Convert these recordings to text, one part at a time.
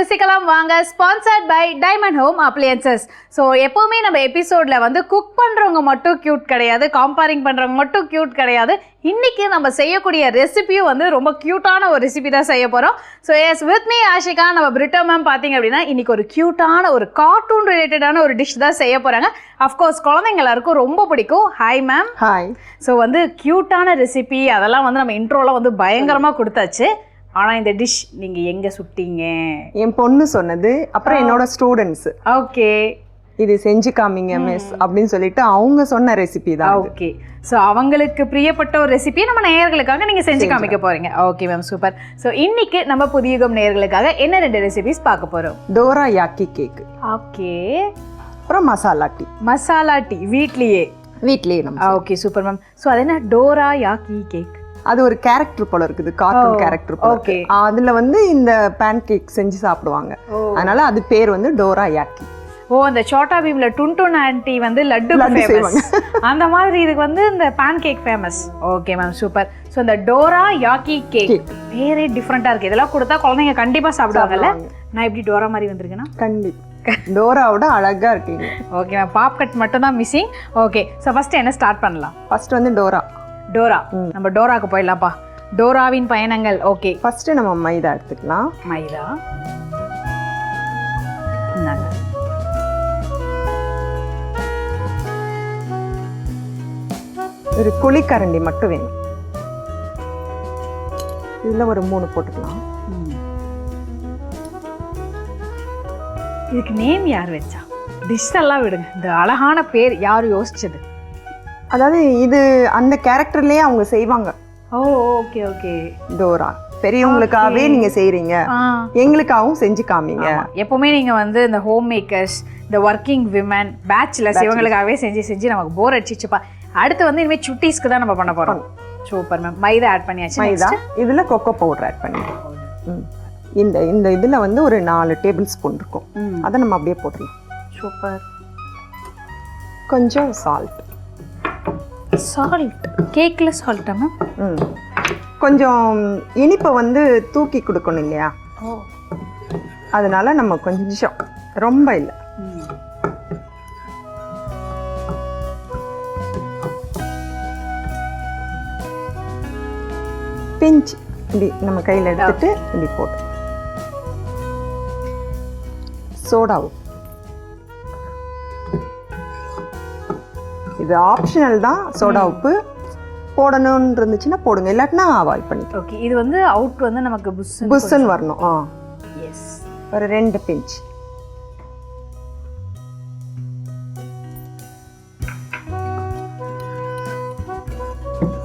ருசிக்கலாம் வாங்க sponsored by Diamond Home Appliances. So எப்போவுமே நம்ம எபிசோடில் வந்து குக் பண்ணுறவங்க மட்டும் க்யூட் கிடையாது, காம்பேரிங் பண்ணுறவங்க மட்டும் க்யூட் கிடையாது. இன்றைக்கி நம்ம செய்யக்கூடிய ரெசிபியும் வந்து ரொம்ப க்யூட்டான ஒரு ரெசிபி தான் செய்ய போகிறோம். So yes with me Ashika. நம்ம பிரிட்டோ மேம் பார்த்தீங்க அப்படின்னா இன்றைக்கி ஒரு க்யூட்டான ஒரு கார்ட்டூன் ரிலேட்டடான ஒரு டிஷ் தான் செய்ய போகிறாங்க. அஃப்கோர்ஸ் குழந்தைங்க எல்லாருக்கும் ரொம்ப பிடிக்கும். Hi ma'am. ஹாய். ஸோ வந்து க்யூட்டான ரெசிபி அதெல்லாம் வந்து நம்ம இன்ட்ரோலாம் வந்து பயங்கரமாக கொடுத்தாச்சு. ஆனால் இந்த டிஷ் நீங்கள் எங்கே சுட்டீங்க? என் பொண்ணு சொன்னது, அப்புறம் என்னோட ஸ்டூடெண்ட்ஸ் ஓகே இது செஞ்சு காமிங்க மிஸ் அப்படின்னு சொல்லிட்டு அவங்க சொன்ன ரெசிபி தான். ஓகே, ஸோ அவங்களுக்கு பிரியப்பட்ட ஒரு ரெசிபியை நம்ம நேயர்களுக்காக நீங்கள் செஞ்சு காமிக்க போறீங்க. Okay ma'am, super. ஸோ இன்னைக்கு நம்ம புதியுகம் நேயர்களுக்காக என்ன 2 ரெசிபிஸ் பார்க்க போகிறோம்? டோரா யாக்கி கேக், ஓகே, அப்புறம் மசாலா டீ. மசாலா டீ வீட்லேயே நம்ம. Okay super ma'am. ஸோ அது என்ன டோரா யாக்கி கேக்? அது ஒரு கேரக்டர் போல இருக்குது, கார்ட்டூன் கேரக்டர் போல. ஓகே, அதுல வந்து இந்த பேன் கேக் செஞ்சு சாப்பிடுவாங்க, அதனால அது பேர் வந்து டோரா யாக்கி. ஓ, அந்த சோட்டா பீம்ல டுன்டுன் ஆண்டி வந்து லட்டு ஃபேமஸ், அந்த மாதிரி இதுக்கு வந்து இந்த pancake famous. Okay ma'am, super. So இந்த டோரா யாக்கி கேக் பேரே டிஃப்ரெண்டா இருக்கு. இதெல்லாம் கொடுத்தா குழந்தைங்க கண்டிப்பா சாப்பிடுவாங்கல்ல. நான் எப்படி டோரா மாதிரி வந்திருக்கேன்னா? கண்டிப்பா டோராவோட அழகா இருக்கீங்க. ஓகே மேம், பாப் கட் மட்டும் தான் மிஸ்ஸிங். ஓகே, ஸோ ஃபர்ஸ்ட் என்ன ஸ்டார்ட் பண்ணலாம்? ஃபர்ஸ்ட் வந்து டோரா. நம்ம டோராக்கு போயிடலாம்ப்பா. டோராவின் பயணங்கள். ஓகே, ஃபர்ஸ்ட் நம்ம மைதா எடுத்துக்கலாம். மைதா ஒரு குழிக்கரண்டி மட்டும் வேணும். இதுல ஒரு 3 போட்டுக்கலாம். இதுக்கு நேம் யார் வச்சா? டிஷ் எல்லாம் விடுங்க, இந்த அழகான பேர் யார் யோசிச்சது? அதாவது இது அந்த கேரக்டர்லயே அவங்க செய்வாங்க. ஓ, ஓகே ஓகே. டோரா பெரியவங்களுக்காகவே நீங்க செய்றீங்க, எங்களுக்காகவும் செஞ்சு காமிங்க. எப்பவுமே நீங்க வந்து இந்த ஹோம் மேக்கர்ஸ், இந்த ஒர்க்கிங் விமன், பேச்சுலர்ஸ் இவங்களுக்காகவே செஞ்சு நமக்கு போர் அடிச்சிச்சுப்பா. அடுத்து வந்து இனிமே சுட்டீஸ்க்கு தான் நம்ம பண்ண போறோம். Super ma'am. மைதா ஆட் பண்ணியாச்சு. மைதா, இதுல கொக்கோ பவுடர் ஆட் பண்ணிடுறோம். இந்த இதுல வந்து ஒரு 4 டேபிள் ஸ்பூன் இருக்கும், அதை நம்ம அப்படியே போட்டுடலாம். சூப்பர். கொஞ்சம் சால்ட். கேக்ல சால்ட்டா மேம்? கொஞ்சம் இனிப்பை வந்து தூக்கி கொடுக்கணும் இல்லையா, அதனால நம்ம கொஞ்சம், ரொம்ப இல்லை. பிஞ்ச் இப்படி நம்ம கையில் எடுத்துட்டு இப்படி போட்டு. சோடா உப்பு, இது ஆப்ஷனல் தான். சோடா உப்பு போடணும்னு இருந்துச்சுன்னா போடுங்க, இல்லாட்டினா அவாய்ட் பண்ணிக்கலாம். ஓகே, இது வந்து அவுட் வந்து நமக்கு புஷ்ஷுன்னு வரணும். எஸ், ஒரு 2 பிஞ்ச்.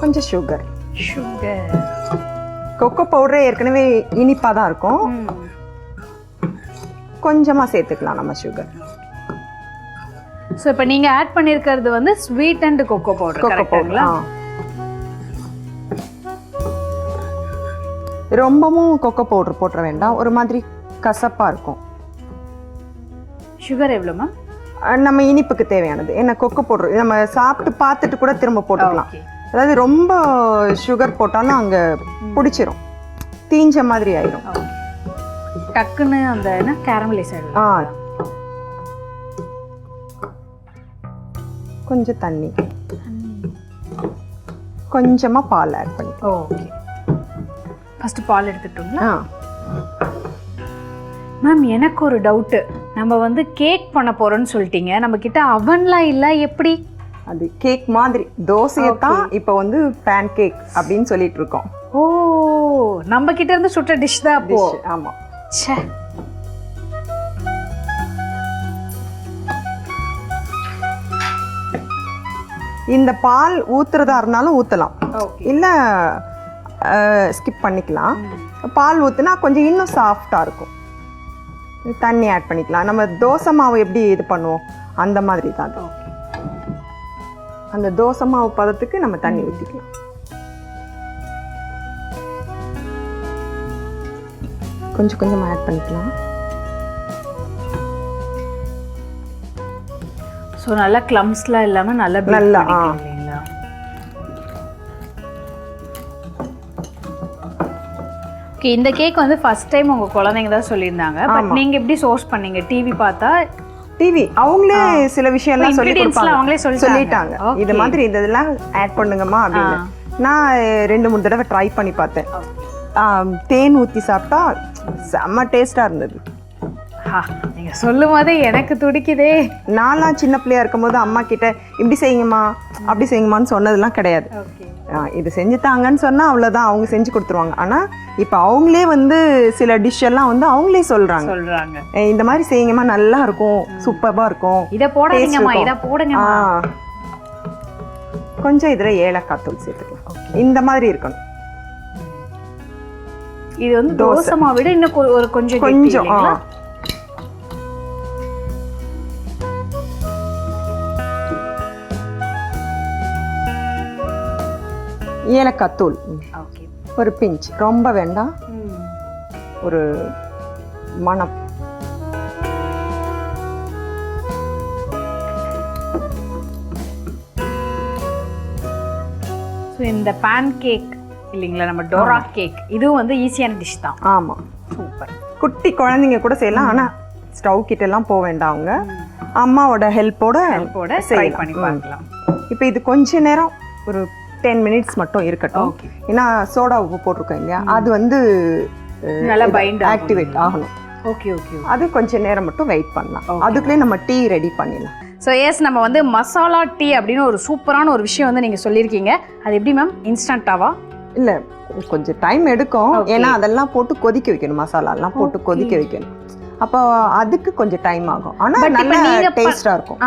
கொஞ்சம் சுகர். கொக்கோ பவுடர் ஏற்கனவே இனிப்பாக தான் இருக்கும், கொஞ்சமாக சேர்த்துக்கலாம் நம்ம சுகர். ஸோ இப்போ நீங்கள் ஆட் பண்ணியிருக்கிறது வந்து sweet and cocoa powder. Cocoa powder ரொம்பவும் கொக்கோ பவுடர் போட்டுற வேண்டாம், ஒரு மாதிரி கசப்பாக இருக்கும். சுகர் எவ்வளோ மேம்? நம்ம இனிப்புக்கு தேவையானது. ஏன்னா கொக்கோ பவுடர் நம்ம சாப்பிட்டு பார்த்துட்டு கூட திரும்ப போட்டுக்கலாம். அதாவது ரொம்ப சுகர் போட்டாலும் அங்கே பிடிச்சிரும், தீஞ்ச மாதிரி ஆயிடும். டக்குன்னு அந்த என்ன கேரமலைஸ் ஆயிடும். கொஞ்சம் தண்ணி, கொஞ்சமாக பால் ஆட் பண்ணி. ஓகே, ஃபர்ஸ்ட் பால் எடுத்துட்டோங்களா மேம்? எனக்கு ஒரு டவுட்டு. நம்ம வந்து கேக் பண்ண போறோம்னு சொல்லிட்டீங்க, நம்ம கிட்ட அவன்லாம் இல்லை, எப்படி? அது கேக் மாதிரி தோசையை தான் இப்போ வந்து பேன் கேக் அப்படின்னு சொல்லிட்டு இருக்கோம். ஓ, நம்ம கிட்ட இருந்து சுட்ட டிஷ் தான் அப்போ. ஆமா. ச்சே, இந்த பால் ஊத்துறதா இருந்தாலும் ஊற்றலாம், இல்லை ஸ்கிப் பண்ணிக்கலாம். பால் ஊற்றுனா கொஞ்சம் இன்னும் சாஃப்டாக இருக்கும். தண்ணி ஆட் பண்ணிக்கலாம். நம்ம தோசை மாவு எப்படி இது பண்ணுவோம் அந்த மாதிரி தான். அந்த தோசை மாவு பதத்துக்கு நம்ம தண்ணி ஊற்றிக்கலாம். கொஞ்சம் கொஞ்சமாக ஆட் பண்ணிக்கலாம். ஸோ நல்லா கிளம்ஸ்லாம் இல்லாமல் நல்லா இல்லைங்களா? ஓகே, இந்த கேக் வந்து ஃபர்ஸ்ட் டைம் உங்க குழந்தைங்க தான் சொல்லியிருந்தாங்க. பட் நீங்க எப்படி சோர்ஸ் பண்ணீங்க? டிவி பார்த்தா? டிவி அவங்களே சில விஷயம்லாம் சொல்லி கொடுப்பாங்க, அவங்களே சொல்லிட்டாங்க இது மாதிரி இதெல்லாம் ஆட் பண்ணுங்கம்மா அப்படின்னு. நான் 2-3 தடவை ட்ரை பண்ணி பார்த்தேன். தேன் ஊற்றி சாப்பிட்டா செம்ம டேஸ்டாக இருந்தது. நீங்க சொல்லும் போதே எனக்கு துடிக்குதே. நான்லாம் சின்ன பிள்ளையா இருக்கும்போது அம்மா கிட்ட இப்படி செய்யுங்கம்மா அப்படி செய்யுங்கம்மான்னு சொன்னதெல்லாம் கிடையாது. இது செஞ்சு தாங்கன்னு சொன்னா அவ்வளோதான், அவங்க செஞ்சு கொடுத்துருவாங்க. ஆனால் இப்போ அவங்களே வந்து சில டிஷ் எல்லாம் வந்து அவங்களே சொல்றாங்க, இந்த மாதிரி செய்யுங்கம்மா நல்லா இருக்கும், சூப்பராக இருக்கும், இதை போடாதீங்கம்மா இதை போடுங்க. கொஞ்சம் இதில் ஏலக்காய் தூள் சேர்த்துக்கலாம். இந்த மாதிரி இருக்கணும். இது வந்து தோசை மாவை விட இன்னும் ஒரு கொஞ்சம் ஏலக்காய் தூள் ஒரு பிஞ்ச், ரொம்ப வேண்டாம், ஒரு மணம். இந்த பேன் கேக் இல்லைங்களா, நம்ம டோரா கேக், இதுவும் வந்து ஈஸியான டிஷ் தான். ஆமாம், சூப்பர். குட்டி குழந்தைங்க கூட செய்யலாம். ஆனால் ஸ்டவ் கிட்ட எல்லாம் போக வேண்டாம், அவங்க அம்மாவோட ஹெல்ப்போட ட்ரை பண்ணி பார்க்கலாம். இப்போ இது கொஞ்ச நேரம் ஒரு 10 minutes மட்டும் இருக்கட்டும். ஏன்னா சோடா உப்பு போட்டிருக்கோம் இல்லையா, அது வந்து நல்லா பைண்ட் ஆக்டிவேட் ஆகணும். ஓகே ஓகே, அது கொஞ்ச நேரம் மட்டும் வெயிட் பண்ணலாம். அதுக்குள்ளே நம்ம டீ ரெடி பண்ணிடலாம். ஸோ எஸ், நம்ம வந்து மசாலா டீ அப்படின்னு ஒரு சூப்பரான ஒரு விஷயம் வந்து நீங்கள் சொல்லியிருக்கீங்க. அது எப்படி மேம்? இன்ஸ்டண்ட்டாவா? இல்லை, கொஞ்சம் டைம் எடுக்கும். ஏன்னா அதெல்லாம் போட்டு கொதிக்க வைக்கணும், மசாலாலாம் போட்டு கொதிக்க வைக்கணும். அப்போ அதுக்கு கொஞ்சம் டைம் ஆகும். ஆனால் நல்ல டேஸ்டாக இருக்கும்.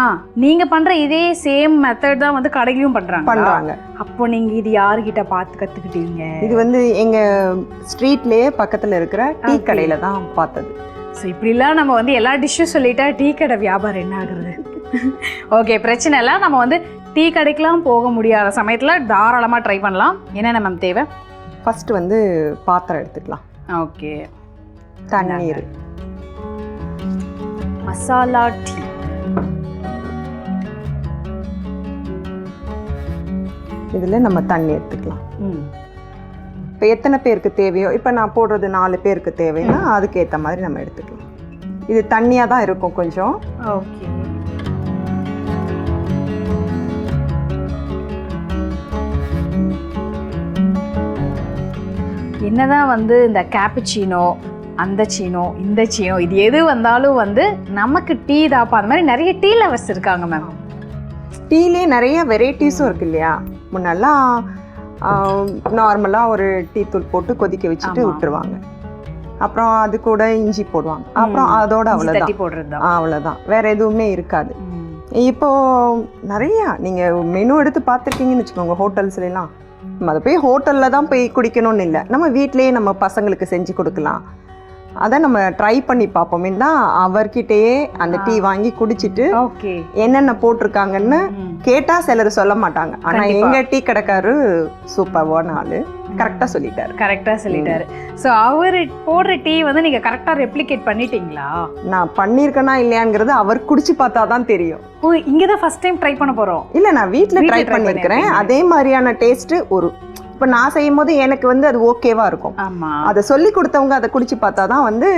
நீங்கள் பண்ணுற இதே சேம் மெத்தட் தான் வந்து கடையிலும் பண்ணுறாங்க. அப்போ நீங்கள் இது யாருக்கிட்ட பார்த்து கற்றுக்கிட்டீங்க? இது வந்து எங்கள் ஸ்ட்ரீட்லேயே பக்கத்தில் இருக்கிற டீ கடையில் தான் பார்த்தது. ஸோ இப்படிலாம் நம்ம வந்து எல்லா டிஷ்ஷும் சொல்லிட்டா டீ கடை வியாபாரம் என்ன ஆகுறது? ஓகே, பிரச்சனை இல்லை. நம்ம வந்து டீ கடைக்கெலாம் போக முடியாத சமயத்தில் தாராளமாக ட்ரை பண்ணலாம். என்னென்ன மேம் தேவை? ஃபஸ்ட்டு வந்து பாத்திரம் எடுத்துக்கலாம். ஓகே, தண்ணீர், மசாலா டீ, இதில் நம்ம தண்ணி எடுத்துக்கலாம். இப்போ எத்தனை பேருக்கு தேவையோ, இப்போ நான் போடுறது 4 பேருக்கு தேவைன்னா அதுக்கு ஏற்ற மாதிரி நம்ம எடுத்துக்கலாம். இது தண்ணியாக தான் இருக்கும் கொஞ்சம். ஓகே, என்னதான் வந்து இந்த கேப்புச்சினோ, அந்த சீனோ, இந்த சீனோ, இது எது வந்தாலும் வந்து நமக்கு டீ தாப்பா. அந்த மாதிரி நிறைய டீ லவர்ஸ் இருக்காங்க மேம். டீலே நிறைய வெரைட்டிஸும் இருக்கு இல்லையா. முன்னெல்லாம் நார்மலாக ஒரு டீ தூள் போட்டு கொதிக்க வச்சுட்டு விட்டுருவாங்க. அப்புறம் அது கூட இஞ்சி போடுவாங்க. அப்புறம் அதோட அவ்வளோதான், வேற எதுவுமே இருக்காது. இப்போ நிறையா நீங்கள் மெனு எடுத்து பார்த்துருக்கீங்கன்னு வச்சுக்கோங்க, ஹோட்டல்ஸ்லாம். நம்ம அதை போய் ஹோட்டலில் தான் போய் குடிக்கணும்னு இல்லை, நம்ம வீட்டிலேயே நம்ம பசங்களுக்கு செஞ்சு கொடுக்கலாம். அதை நம்ம ட்ரை பண்ணி பார்ப்போமே தான். அவர்கிட்டயே அந்த டீ வாங்கி குடிச்சிட்டு என்னென்ன போட்டிருக்காங்கன்னு கேட்டால் சிலர் சொல்ல மாட்டாங்க. ஆனால் எங்கள் டீ கடைக்காரரு சூப்பர்வான ஆள், கரெக்டாக சொல்லிட்டாரு. ஸோ அவர் போடுற டீ வந்து நீங்கள் கரெக்டாக ரெப்ளிகேட் பண்ணிட்டீங்களா? நான் பண்ணியிருக்கேனா இல்லையாங்கிறது அவர் குடிச்சு பார்த்தா தான் தெரியும். ஓ, இங்கே தான் ஃபர்ஸ்ட் டைம் ட்ரை பண்ண போகிறோம்? இல்லை, நான் வீட்டில் ட்ரை பண்ணியிருக்கிறேன். அதே மாதிரியான டேஸ்ட்டு ஒரு இப்போ நான் செய்யும் போது எனக்கு வந்து அது ஓகேவா இருக்கும். அதை சொல்லி கொடுத்தவங்க அதை குடிச்சு பார்த்தா தான் வந்து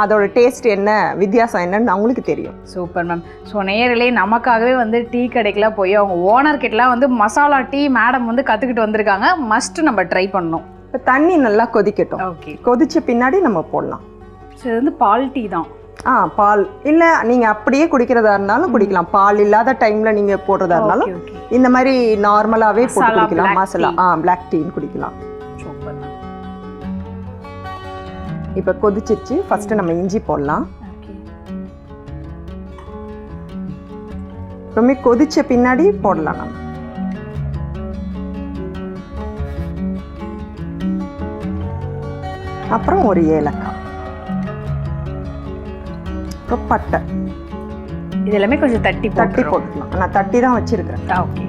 அதோட டேஸ்ட் என்ன, வித்தியாசம் என்னன்னு அவங்களுக்கு தெரியும். Super ma'am. ஸோ நேரிலே நமக்காகவே வந்து டீ கடைக்கெல்லாம் போய் அவங்க ஓனர்கிட்டலாம் வந்து மசாலா டீ மேடம் வந்து கற்றுக்கிட்டு வந்திருக்காங்க. மஸ்ட் நம்ம ட்ரை பண்ணணும். இப்போ தண்ணி நல்லா கொதிக்கட்டும். ஓகே, கொதிச்ச பின்னாடி நம்ம போடலாம். ஸோ இது வந்து பால் டீ தான். பால் இல்லை, நீங்கள் அப்படியே குடிக்கிறதா இருந்தாலும் குடிக்கலாம். பால் இல்லாத டைமில் நீங்கள் போடுறதா இருந்தாலும் இந்த மாதிரி நார்மலாகவே போட்டு குடிக்கலாம். மசாலா பிளாக் டீன்னு குடிக்கலாம். இப்போ கொதிச்சிருச்சு. ஃபர்ஸ்ட் நம்ம இஞ்சி போடலாம். ரொம்ப கொதிச்ச பின்னாடி போடலாம் நம்ம. அப்புறம் ஒரு ஏலக்காய், பட்டை, இது எல்லாமே கொஞ்சம் தட்டி போட்டுக்கலாம். நான் தட்டி தான் வச்சிருக்கேன். ஓகே,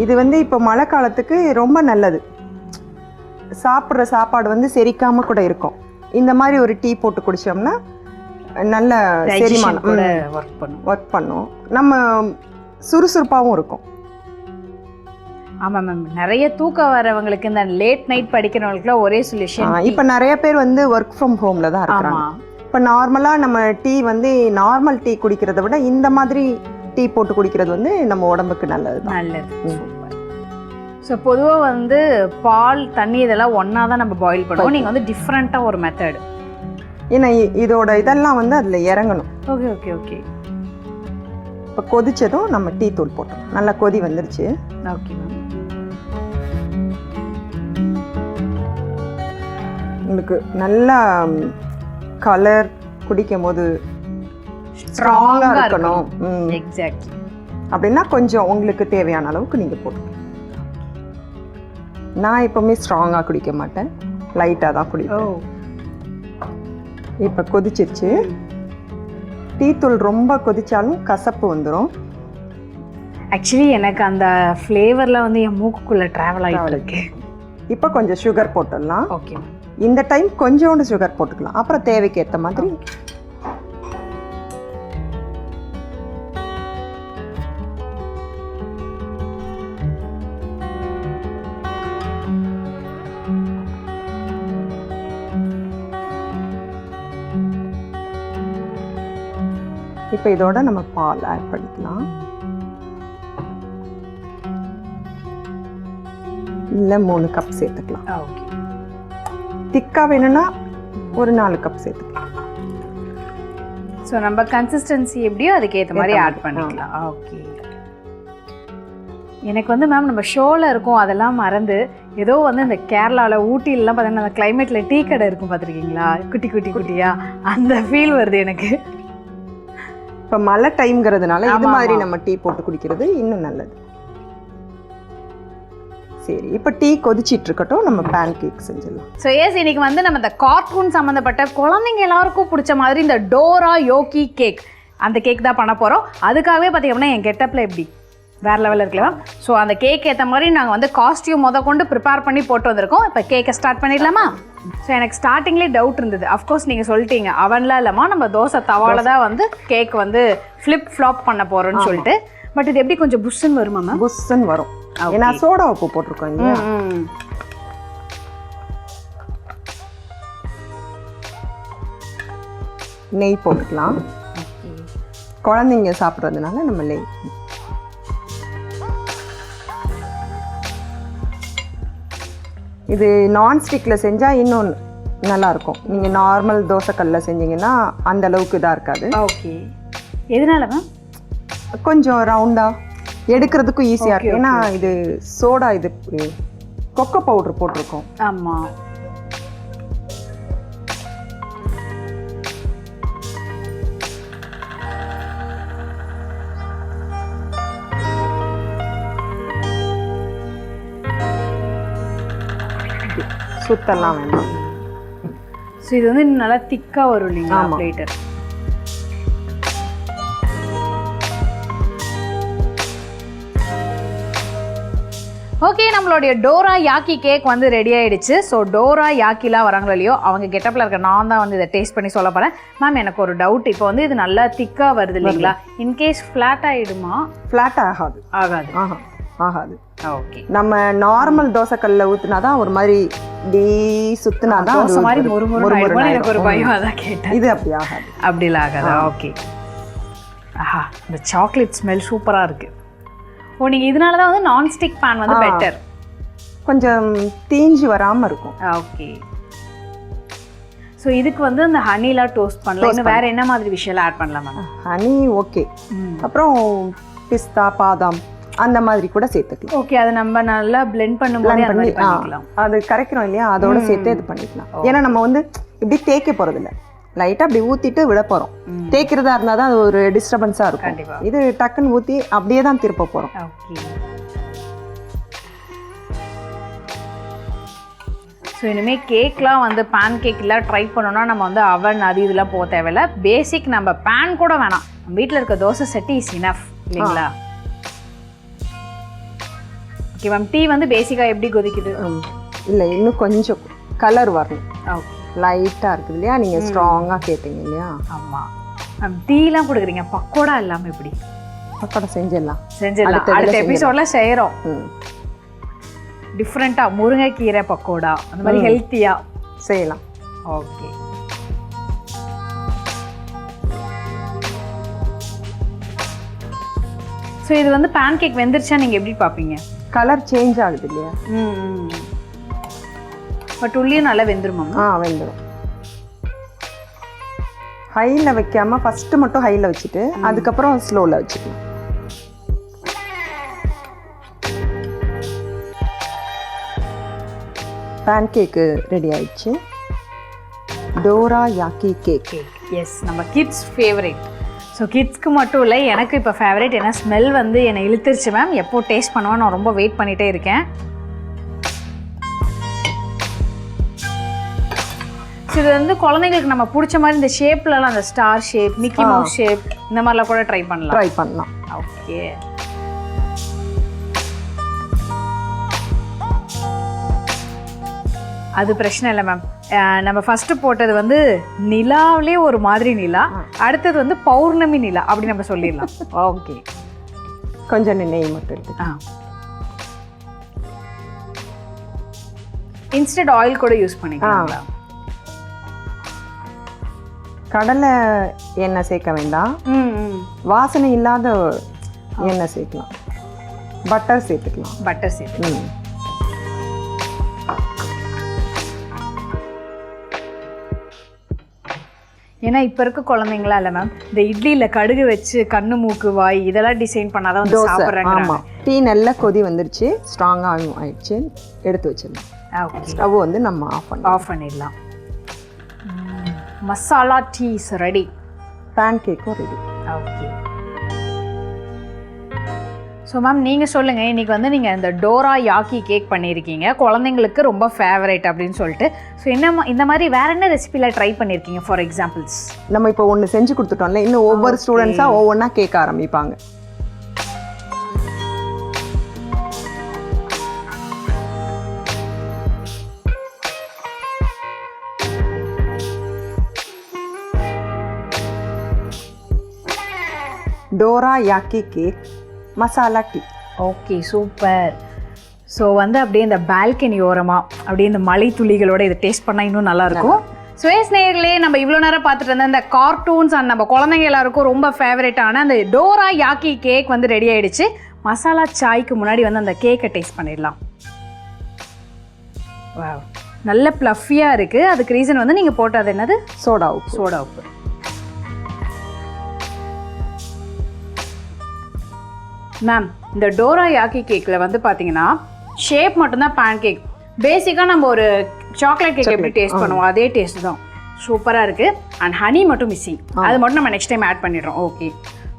இது வந்து இப்போ மழை காலத்துக்கு ரொம்ப நல்லது. சாப்பிட்ற சாப்பாடு வந்து செரிக்காம கூட இருக்கும். இந்த மாதிரி ஒரு டீ போட்டு குடிச்சோம்னா நல்ல செரிமானம் ஒர்க் பண்ணும். நம்ம சுறுசுறுப்பாகவும் இருக்கும். ஆமாம் மேம், நிறைய தூக்கம் வரவங்களுக்கு இந்த லேட் நைட் படிக்கிறவங்களுக்குலாம் ஒரே சொல்யூஷன். இப்போ நிறைய பேர் வந்து ஒர்க் ஃப்ரம் ஹோமில் தான் இருக்கிறாங்க. இப்போ நார்மலாக நம்ம டீ வந்து நார்மல் டீ குடிக்கிறத விட இந்த மாதிரி டீ போட்டு குடிக்கிறது வந்து நம்ம உடம்புக்கு நல்லது. நல்லது. ஸோ பொதுவாக வந்து பால் தண்ணி இதெல்லாம் ஒன்றா தான் நம்ம பாயில் பண்ணுவோம். நீங்கள் வந்து டிஃப்ரெண்ட்டாக ஒரு மெத்தடு. ஏன்னா இதோட இதெல்லாம் வந்து அதில் இறங்கணும். Okay okay okay. இப்போ கொதிச்சதும் நம்ம டீ தூள் போட்டோம். நல்லா கொதி வந்துருச்சு. Okay ma'am. உங்களுக்கு நல்லா கலர் குடிக்கும் போது ஸ்ட்ராங்காக இருக்கணும். எக்ஸாக்ட்லி. அப்படின்னா கொஞ்சம் உங்களுக்கு தேவையான அளவுக்கு நீங்கள் போட்டுக்கணும். நான் எப்போவுமே ஸ்ட்ராங்காக குடிக்க மாட்டேன், லைட்டாக தான் குடிப்பேன். இப்போ கொதிச்சிருச்சு. டீத்தூள் ரொம்ப கொதிச்சாலும் கசப்பு வந்துடும். ஆக்சுவலி எனக்கு அந்த ஃப்ளேவரில் வந்து என் மூக்குக்குள்ளே ட்ராவல் ஆகிட்டு இருக்கு. இப்போ கொஞ்சம் சுகர் போட்டுடலாம். ஓகே. இந்த டைம் கொஞ்சோண்டு சுகர் போட்டுக்கலாம், அப்புறம் தேவைக்கு ஏற்ற மாதிரி. இப்போ இதோட நம்ம பால் ஆட் பண்ணிக்கலாம். இல்லை 3 கப் சேர்த்துக்கலாம். ஓகே. திக்காக வேணும்னா ஒரு 4 கப் சேர்த்துக்கலாம். ஸோ நம்ம கன்சிஸ்டன்சி எப்படியோ அதுக்கேற்ற மாதிரி ஆட் பண்ணிக்கலாம். ஓகே. எனக்கு வந்து மேம் நம்ம ஷோவில் இருக்கோம் அதெல்லாம் மறந்து ஏதோ வந்து இந்த கேரளாவில் ஊட்டிலலாம் பார்த்தீங்கன்னா அந்த கிளைமேட்டில் டீ கடை இருக்கும் பார்த்துருக்கீங்களா, குட்டி குட்டி குட்டியாக, அந்த ஃபீல் வருது எனக்கு. இப்போ மழை டைம்ங்கிறதுனால இது மாதிரி நம்ம டீ போட்டு குடிக்கிறது இன்னும் நல்லது. சரி, இப்போ டீ கொதிச்சிட்டு இருக்கட்டும், நம்ம பேன் கேக் செஞ்சிடலாம். ஸோ எஸ், இன்னைக்கு வந்து நம்ம இந்த கார்ட்டூன் சம்மந்தப்பட்ட குழந்தைங்க எல்லாருக்கும் பிடிச்ச மாதிரி இந்த டோரா யோக்கி கேக், அந்த கேக் தான் பண்ண போகிறோம். அதுக்காகவே பார்த்தீங்கன்னா என் கெட்டப்பில் எப்படி வேறு லெவலில் இருக்கலாம். ஸோ அந்த கேக் ஏற்ற மாதிரி நாங்கள் வந்து காஸ்டியூம் கொண்டு ப்ரிப்பேர் பண்ணி போட்டு வந்திருக்கோம். இப்போ கேக்கை ஸ்டார்ட் பண்ணிடலாமா? ஸோ எனக்கு ஸ்டார்டிங்லேயே டவுட் இருந்தது. அஃப்கோர்ஸ் நீங்கள் சொல்லிட்டீங்க அவன்லாம் இல்லாமா நம்ம தோசை தவால தான் வந்து கேக் வந்து ஃப்ளிப் ஃப்ளாப் பண்ண போகிறோன்னு சொல்லிட்டு. பட் இது எப்படி கொஞ்சம் புஷ்ஷுன்னு வருமா மேம்? புஷ்ஷுன்னு வரும், ஏன்னா சோடா உப்பு போட்டிருக்கோம் இல்லையா. நெய் போட்டுக்கலாம். குழந்தைங்க சாப்பிட்றதுனால நம்ம நெய். இது நான்ஸ்டிக்கில் செஞ்சால் இன்னும் நல்லாயிருக்கும். நீங்கள் நார்மல் தோசைக்கல்லில் செஞ்சீங்கன்னா அந்த அளவுக்கு இதாக இருக்காது. ஓகே. எதனால மேம்? கொஞ்சம் ரவுண்டாக எடுக்கிறதுக்கும் ஈஸியாக இருக்கும். ஏன்னா இது சோடா, இது கொக்கோ பவுடர் போட்டிருக்கோம். ஆமாம். சுத்தெல்லாம் வேண்டாம். ஸோ இது வந்து நல்லா திக்காக வரும் இல்லைங்களா பிளேட்டர்? ஓகே, நம்மளுடைய டோரா யாக்கி கேக் வந்து ரெடி ஆகிடுச்சு. ஸோ டோரா யாக்கிலாம் வராங்களோ இல்லையோ அவங்க கெட்டப்பில் இருக்க நான் தான் வந்து இதை டேஸ்ட் பண்ணி சொல்ல போகிறேன். மேம் எனக்கு ஒரு டவுட், இப்போ வந்து இது நல்லா திக்காக வருது இல்லைங்களா, இன்கேஸ் ஃப்ளாட் ஆகிடுமா? ஃப்ளாட் ஆகாது. ஆகாது. ஆகாது. ஓகே. நம்ம நார்மல் தோசைக்கல்ல ஊற்றினா தான் ஒரு மாதிரி டி சுத்தினா தான் தோசை மாதிரி முறுமுறு. எனக்கு ஒரு பயம், அதான் கேட்டேன். இது அப்படி ஆகாது. அப்படிலாம் ஆகாதா? ஓகே. ஆஹா, இந்த சாக்லேட் ஸ்மெல் சூப்பராக இருக்குது. ஓ, நீங்கள் இதனால தான் வந்து நான்ஸ்டிக் பேன் வந்து பெட்டர், கொஞ்சம் தீஞ்சு வராமல் இருக்கும். ஓகே. ஸோ இதுக்கு வந்து இந்த ஹனிலாம் டோஸ்ட் பண்ணலாம். இன்னும் வேறு என்ன மாதிரி விஷயம்லாம் ஆட் பண்ணலாம் மேம்? ஹனி ஓகே, அப்புறம் பிஸ்தா, பாதாம் அந்த மாதிரி கூட சேர்த்துக்கலாம். ஓகே, அதை நம்ம நல்லா பிளெண்ட் பண்ணிக்கலாம். அது கரைக்கிறோம் இல்லையா, அதோட சேர்த்து இது பண்ணிக்கலாம். ஏன்னா நம்ம வந்து இப்படி தேய்க்க போகிறதில்ல, லைட்டாக அப்படி ஊற்றிட்டு விட போகிறோம். தேய்க்கிறதா இருந்தால் தான் அது ஒரு டிஸ்டர்பன்ஸாக இருக்கும். இது டக்குன்னு ஊற்றி அப்படியே தான் திருப்ப போகிறோம். ஓகே. ஸோ இனிமேல் கேக்லாம் வந்து பேன் கேக்லாம் ட்ரை பண்ணோன்னா நம்ம வந்து அவன் அது இதெல்லாம் போக தேவையில்ல. பேசிக் நம்ம பேன் கூட வேணாம், நம்ம வீட்டில் இருக்க தோசை செட்டி இஸ் இனஃப் இல்லைங்களா? ஓகே மேம், டீ வந்து பேசிக்காக எப்படி கொதிக்குது? இல்லை, இன்னும் கொஞ்சம் கலர் வரணும். ஓகே, லைட்டாக இருக்குது இல்லையா, நீங்கள் ஸ்ட்ராங்காக கேட்டீங்க இல்லையா? ஆமாம் மேம். டீலாம் கொடுக்குறீங்க, பக்கோடா இல்லாமல் எப்படி? பக்கோடா செஞ்சிடலாம். அடுத்த எபிசோடில் செய்கிறோம். டிஃப்ரெண்ட்டாக முருங்கைக்கீரை பக்கோடா அந்த மாதிரி ஹெல்த்தியாக செய்யலாம். ஓகே. ஸோ இது வந்து பேன் கேக் வெந்துருச்சா நீங்கள் எப்படி பார்ப்பீங்க? கலர் சேஞ்ச் ஆகுது இல்லையா? பட் உள்ளேயும் நல்லா வெந்துருமா? வெந்துடும். ஹையில் வைக்காமல் ஃபஸ்ட்டு மட்டும் ஹையில் வச்சுட்டு அதுக்கப்புறம் ஸ்லோவில் வச்சுக்கலாம். பேன் கேக்கு ரெடி ஆயிடுச்சு. Dorayaki cake. எஸ், நம்ம கிட்ஸ் ஃபேவரேட். ஸோ கிட்ஸ்க்கு மட்டும் இல்லை, எனக்கு இப்போ ஃபேவரேட். ஏன்னா ஸ்மெல் வந்து என்னை இழுத்துருச்சு மேம். எப்போ டேஸ்ட் பண்ணுவேன் நான் ரொம்ப வெயிட் பண்ணிகிட்டே இருக்கேன். ஸோ இது வந்து குழந்தைங்களுக்கு நம்ம பிடிச்ச மாதிரி இந்த ஷேப்லலாம், அந்த star shape, Mickey mouse shape, இந்த மாதிரிலாம் கூட ட்ரை பண்ணலாம். ஓகே. அது பிரச்சனை இல்லை மேம். நம்ம ஃபஸ்ட்டு போட்டது வந்து நிலாவிலே ஒரு மாதிரி நிலா, அடுத்தது வந்து பௌர்ணமி நிலா அப்படி நம்ம சொல்லிடலாம். ஓகே. கொஞ்சம் நெய் மட்டும் இருக்கு. இன்ஸ்டன்ட் ஆயில் கூட யூஸ் பண்ணிக்கலாம். கடலை எண்ணெய் சேர்க்க வேண்டாம், வாசனை இல்லாத எண்ணெய் சேர்க்கலாம். பட்டர் சேர்த்துக்கலாம். ஏன்னா இப்போ இருக்க குழந்தைங்களா இல்லை மேம், இந்த இட்லியில் கடுகு வச்சு கண்ணு மூக்கு வாய் இதெல்லாம் டிசைன் பண்ணாதான் வந்து சாப்பிட்றாங்க. ஆமாம், டீ நல்லா கொதி வந்துருச்சு, ஸ்ட்ராங்காக ஆயிடுச்சு, எடுத்து வச்சிடலாம். ஸ்டவ் வந்து நம்ம ஆஃப் பண்ணிடலாம். மசாலா டீஸ் ரெடி, பேன் கேக்கும் ரெடி. ஓகே. ஸோ மேம் நீங்கள் சொல்லுங்கள், இன்றைக்கி வந்து நீங்கள் இந்த டோரா யாக்கி கேக் பண்ணியிருக்கீங்க, குழந்தைங்களுக்கு ரொம்ப ஃபேவரேட் அப்படின்னு சொல்லிட்டு. ஸோ இந்த மாதிரி வேறு என்ன ரெசிபியில் ட்ரை பண்ணியிருக்கீங்க? ஃபார் எக்ஸாம்பிள்ஸ், நம்ம இப்போ ஒன்று செஞ்சு கொடுத்துட்டோம்ல, இன்னும் ஒவ்வொரு ஸ்டூடெண்ட்ஸாக ஒவ்வொன்றா கேட்க ஆரம்பிப்பாங்க. Dorayaki cake masala tea. Okay, super. So வந்து அப்படியே இந்த பால்கனி ஓரமாக அப்படியே இந்த மலை துளிகளோட இதை டேஸ்ட் பண்ணால் இன்னும் நல்லாயிருக்கும். சுவேஸ் நேயர்களே, நம்ம இவ்வளோ நேரம் பார்த்துட்டு இருந்த இந்த கார்ட்டூன்ஸ் அண்ட் நம்ம குழந்தைங்க எல்லாருக்கும் ரொம்ப ஃபேவரட்டான அந்த டோரா யாக்கி கேக் வந்து ரெடி ஆகிடுச்சு. மசாலா சாய்க்கு முன்னாடி வந்து அந்த கேக்கை டேஸ்ட் பண்ணிடலாம். வாவ், நல்ல ப்ளஃபியாக இருக்குது. அதுக்கு ரீசன் வந்து நீங்கள் போட்டது என்னது? சோடா உப்பு. மேம், இந்த டோரா யாக்கி கேக்கில் வந்து பார்த்தீங்கன்னா ஷேப் மட்டும்தான் பேன் கேக். பேசிக்காக நம்ம ஒரு சாக்லேட் கேக் எப்படி டேஸ்ட் பண்ணுவோம் அதே டேஸ்ட் தான். சூப்பராக இருக்குது. அண்ட் ஹனி மட்டும் மிஸ்ஸிங், அது மட்டும் நம்ம நெக்ஸ்ட் டைம் ஆட் பண்ணிடுறோம். ஓகே.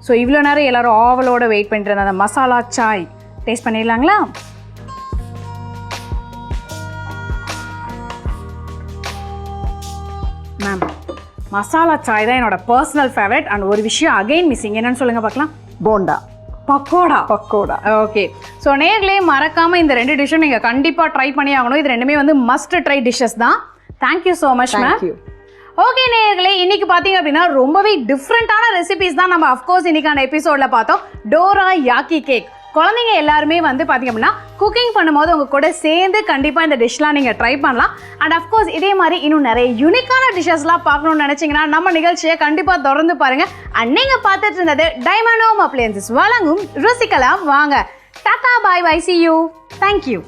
ஸோ இவ்வளோ நேரம் எல்லோரும் ஆவலோட வெயிட் பண்ணிட்டு இருந்த அந்த மசாலா சாய் டேஸ்ட் பண்ணிடலாங்களா? மேம், மசாலா சாய் தான் என்னோட பர்சனல் ஃபேவரட். அண்ட் ஒரு விஷயம் அகைன் மிஸ்ஸிங், என்னன்னு சொல்லுங்கள் பார்க்கலாம். போண்டா பக்கோடா. ஓகே. ஸோ நேர்களே, மறக்காமல் இந்த 2 டிஷ்ஷும் நீங்கள் கண்டிப்பாக ட்ரை பண்ணி ஆகணும். இது 2மே வந்து மஸ்ட் ட்ரை டிஷ்ஷஸ் தான். Thank you so much ma'am. Okay நேர்களே, இன்னைக்கு பார்த்தீங்க அப்படின்னா ரொம்பவே டிஃப்ரெண்ட்டான ரெசிபிஸ் தான் நம்ம அஃப்கோர்ஸ் இன்னைக்கான எபிசோடில் பார்த்தோம். Dorayaki cake. குழந்தைங்க எல்லாருமே வந்து பார்த்தீங்க அப்படின்னா குக்கிங் பண்ணும்போது உங்கள் கூட சேர்ந்து கண்டிப்பாக இந்த டிஷ்லாம் நீங்கள் ட்ரை பண்ணலாம். அண்ட் அஃப்கோர்ஸ் இதே மாதிரி இன்னும் நிறைய யூனிக்கான டிஷ்ஷஸ்லாம் பார்க்கணும்னு நினச்சிங்கன்னா நம்ம நிகழ்ச்சியை கண்டிப்பாக தொடர்ந்து பாருங்கள். அண்ட் நீங்கள் பார்த்துட்டு இருந்தது டைமண்ட் ஹோம் அப்ளையன்சஸ் வழங்கும் ருசிக்கலாம் வாங்க. டாடா, பாய் பாய், see you. Thank you.